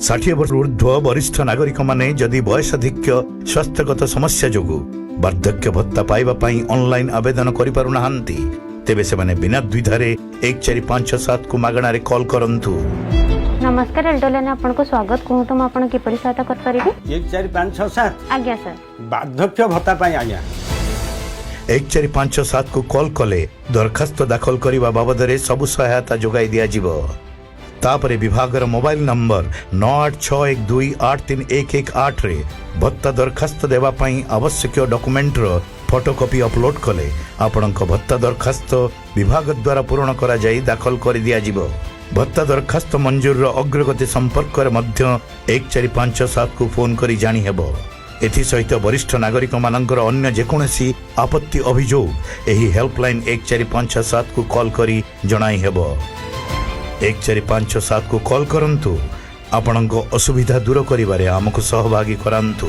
60 वर्ष ऊर्ध्व वरिष्ठ नागरिक माने जदि वयसाधिक्य स्वास्थ्यगत समस्या जोगु वार्धक्य भत्ता पाइबा पई ऑनलाइन आवेदन करि पारु नाहंती तेबे से माने बिना द्विधारे 1457 को मागणारे कॉल करंतु। नमस्कार एल्डोलाने आपन को स्वागत कहूँ तो आपन की सहायता कर परिबे 1457 आज्ञा सर वार्धक्य भत्ता पाई आज्ञा 1457 को कॉल कले दरखास्त दाखल करने बाबद सबु सहायता जोगाई दिया जिवो। तापरे विभागर मोबाइल नंबर 9861283118 रे भत्ता दरखास्त देवा पई आवश्यक डॉक्यूमेंट रो फोटोकॉपी अपलोड कले आपणक भत्ता दरखास्त विभाग द्वारा पूर्ण करा जाई दाखल कर दिया जिवो। भत्ता दरखास्त मंजूर रो अग्रगति संपर्क रे मध्य 1457 को फोन करी जानी हेबो। एथि सहित वरिष्ठ नागरिक मानकर अन्य जेकोसी आपत्ति अभियोग एही हेल्पलाइन 1457 को कॉल करी जणाई हेबो। 1457 को कॉल करंतु आपणक असुविधा दूर करिबारे आमको सहभागी करांतु।